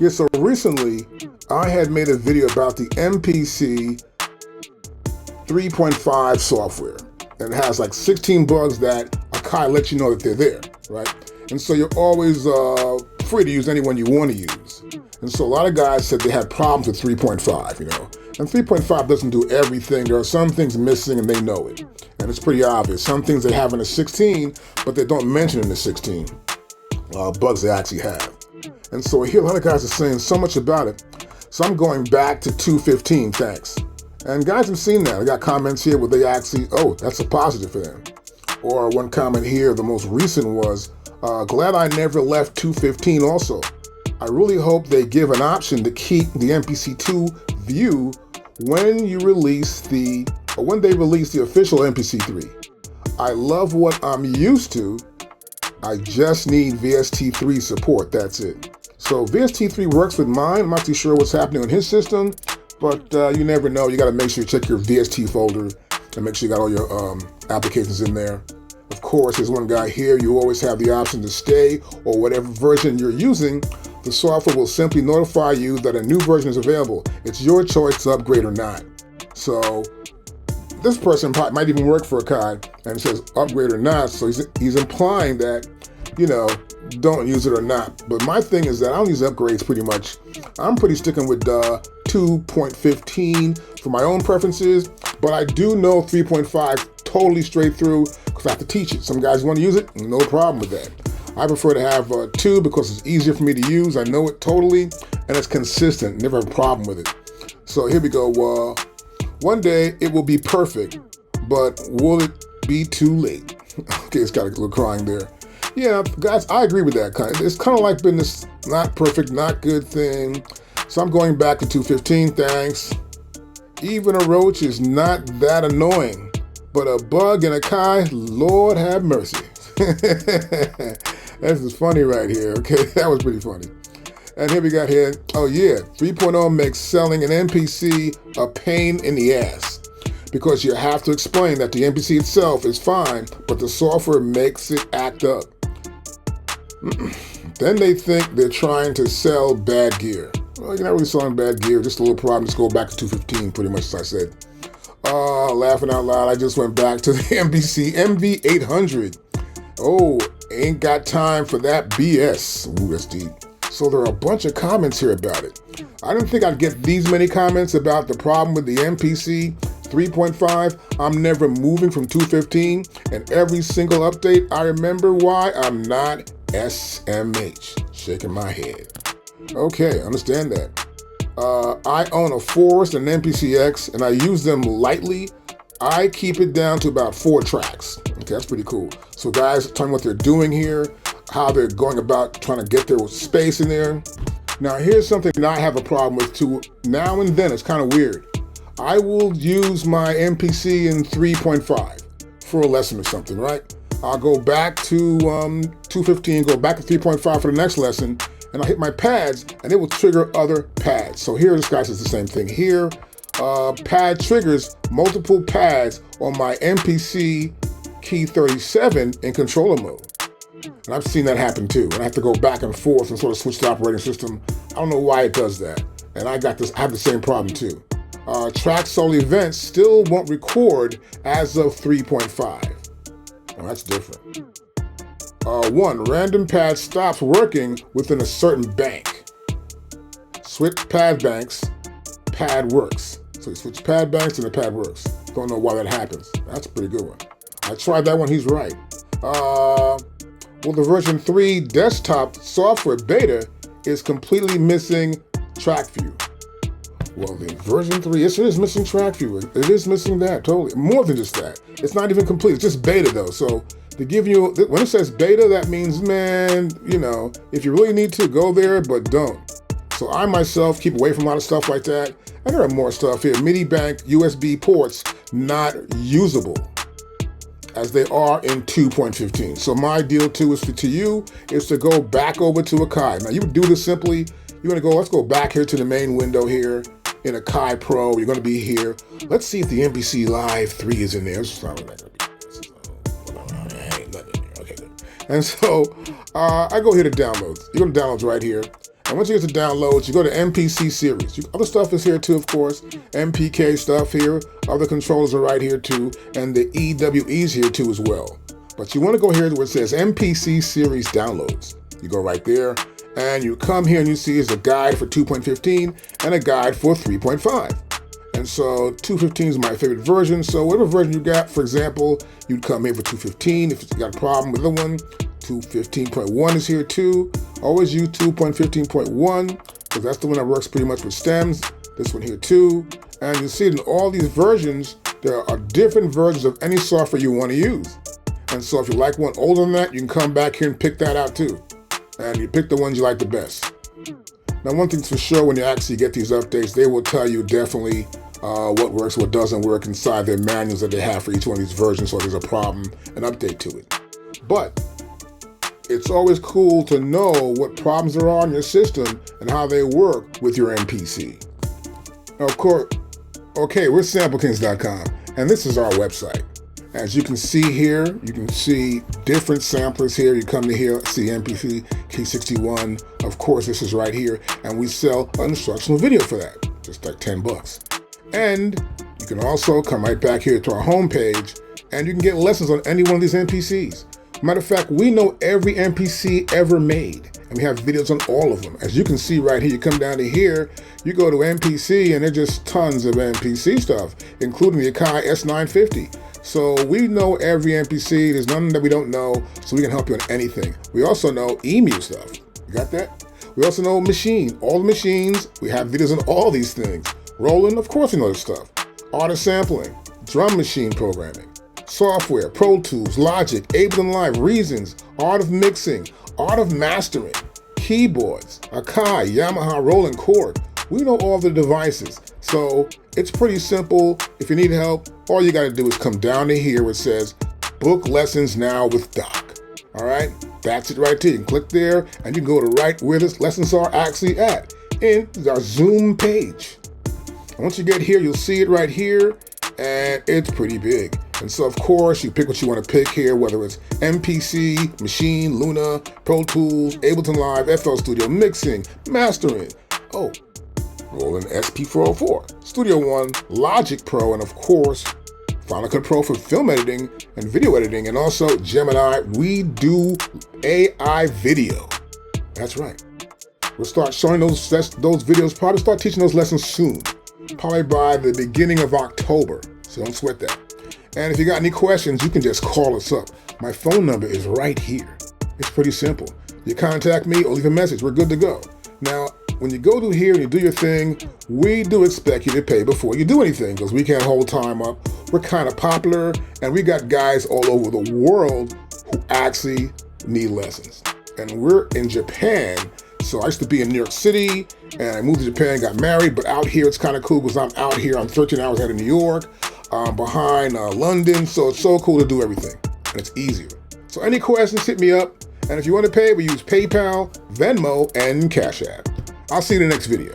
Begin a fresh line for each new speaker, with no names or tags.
Yeah, so recently I had made a video about the MPC 3.5 software. And it has like 16 bugs that AKAI lets you know that they're there, right? And so you're always free to use any one you want to use. And so a lot of guys said they had problems with 3.5, you know. And 3.5 doesn't do everything. There are some things missing and they know it. And it's pretty obvious. Some things they have in the 16, but they don't mention in the 16 bugs they actually have. And so here a lot of guys are saying so much about it. So I'm going back to 2.15, thanks. And guys have seen that. I got comments here where they actually, oh, that's a positive for them. Or one comment here, the most recent was, glad I never left 2.15 also. I really hope they give an option to keep the MPC2 view when they release the official MPC3. I love what I'm used to. I just need VST3 support, that's it. So VST3 works with mine. I'm not too sure what's happening on his system, but you never know. You gotta make sure you check your VST folder and make sure you got all your applications in there. Of course, there's one guy here, you always have the option to stay or whatever version you're using. The software will simply notify you that a new version is available. It's your choice to upgrade or not. So this person might even work for AKAI and it says upgrade or not. So he's implying that, you know, don't use it or not. But my thing is that I don't use upgrades pretty much. I'm pretty sticking with 2.15 for my own preferences, but I do know 3.5 totally straight through because I have to teach it. Some guys want to use it, no problem with that. I prefer to have 2 because it's easier for me to use. I know it totally, and it's consistent. Never have a problem with it. So here we go. One day it will be perfect, but will it be too late? Okay, it's got a little crying there. Yeah, guys, I agree with that. It's kind of like been this not perfect, not good thing. So I'm going back to 2.15, thanks. Even a roach is not that annoying, but a bug in AKAI, Lord have mercy. This is funny right here, okay? That was pretty funny. And here we got here, oh yeah, 3.0 makes selling an MPC a pain in the ass because you have to explain that the MPC itself is fine, but the software makes it act up. Then they think they're trying to sell bad gear. Well, you're not really selling bad gear, just a little problem. Just go back to 2.15, pretty much as I said. Laughing out loud, I just went back to the MPC MV800. Oh, ain't got time for that BS. Ooh, that's deep. So there are a bunch of comments here about it. I didn't think I'd get these many comments about the problem with the MPC 3.5. I'm never moving from 2.15, and every single update, I remember why I'm not SMH. Shaking my head. Okay, understand that. I own a Forest and an MPCX, and I use them lightly. I keep it down to about 4 tracks. Okay, that's pretty cool. So guys, tell me what they're doing here, how they're going about trying to get their space in there. Now here's something that I have a problem with too. Now and then, it's kind of weird. I will use my MPC in 3.5 for a lesson or something, right? I'll go back to 2.15, go back to 3.5 for the next lesson, and I'll hit my pads, and it will trigger other pads. So here, this guy says the same thing here. Pad triggers multiple pads on my MPC key 37 in controller mode. And I've seen that happen too. And I have to go back and forth and sort of switch the operating system. I don't know why it does that. And I have the same problem too. Track solo events still won't record as of 3.5. Oh, that's different. 1, random pad stops working within a certain bank. Switch pad banks, pad works. So you switch pad banks and the pad works. Don't know why that happens. That's a pretty good one. I tried that one, he's right. Well, the version 3 desktop software beta is completely missing track view. Well, the version 3, yes, it is missing track view. It is missing that, totally. More than just that. It's not even complete, it's just beta though. So to give you, when it says beta, that means, man, you know, if you really need to, go there, but don't. So I myself keep away from a lot of stuff like that. And there are more stuff here. MIDI bank USB ports not usable as they are in 2.15. So my deal too is to you is to go back over to AKAI. Now you would do this simply. You're gonna go, let's go back here to the main window here in AKAI Pro. You're gonna be here. Let's see if the MPC Live 3 is in there. It's not gonna be. Ain't nothing in there. Okay, good. And so I go here to downloads. You go to downloads right here. And once you get to downloads, you go to MPC series. Other stuff is here too, of course. MPK stuff here. Other controllers are right here too. And the EWE's here too as well. But you want to go here where it says MPC series downloads. You go right there and you come here and you see is a guide for 2.15 and a guide for 3.5. And so 2.15 is my favorite version. So whatever version you got, for example, you'd come here for 2.15. If you got a problem with the one, 2.15.1 is here too. Always use 2.15.1 because that's the one that works pretty much with stems. This one here too. And you see in all these versions, there are different versions of any software you want to use. And so if you like one older than that, you can come back here and pick that out too. And you pick the ones you like the best. Now, one thing's for sure, when you actually get these updates, they will tell you definitely what works, what doesn't work inside their manuals that they have for each one of these versions, so if there's a problem, an update to it. But it's always cool to know what problems there are in your system and how they work with your MPC. Now, of course, okay, we're SampleKings.com, and this is our website. As you can see here, you can see different samplers here. You come to here, see MPC K61. Of course, this is right here, and we sell an instructional video for that, just like 10 bucks. And you can also come right back here to our homepage, and you can get lessons on any one of these MPCs. Matter of fact, we know every MPC ever made, and we have videos on all of them. As you can see right here, you come down to here, you go to MPC, and there's just tons of MPC stuff, including the AKAI S950. So we know every MPC, there's none that we don't know, so we can help you on anything. We also know EMU stuff, you got that? We also know machine, all the machines, we have videos on all these things. Rolling, of course we know this stuff. Artist sampling, drum machine programming, software, Pro Tools, Logic, Ableton Live, Reasons, art of mixing, art of mastering, keyboards, AKAI, Yamaha, Roland, Chord. We know all the devices, so it's pretty simple. If you need help, all you gotta do is come down to here where it says, book lessons now with Doc. All right, that's it right there. You can click there and you can go to right where the lessons are actually at, in our Zoom page. And once you get here, you'll see it right here, and it's pretty big. And so of course, you pick what you wanna pick here, whether it's MPC, Machine, Luna, Pro Tools, Ableton Live, FL Studio, mixing, mastering. Oh, Roland SP404, Studio One, Logic Pro, and of course, Final Cut Pro for film editing and video editing, and also Gemini, we do AI video. That's right. We'll start showing those videos, probably start teaching those lessons soon, probably by the beginning of October, so don't sweat that. And if you got any questions, you can just call us up. My phone number is right here. It's pretty simple. You contact me or leave a message, we're good to go. Now, when you go to here and you do your thing, we do expect you to pay before you do anything because we can't hold time up. We're kind of popular and we got guys all over the world who actually need lessons. And we're in Japan. So I used to be in New York City and I moved to Japan, got married, but out here it's kind of cool because I'm out here, I'm 13 hours out of New York, behind London. So it's so cool to do everything and it's easier. So any questions, hit me up. And if you want to pay, we use PayPal, Venmo, and Cash App. I'll see you in the next video.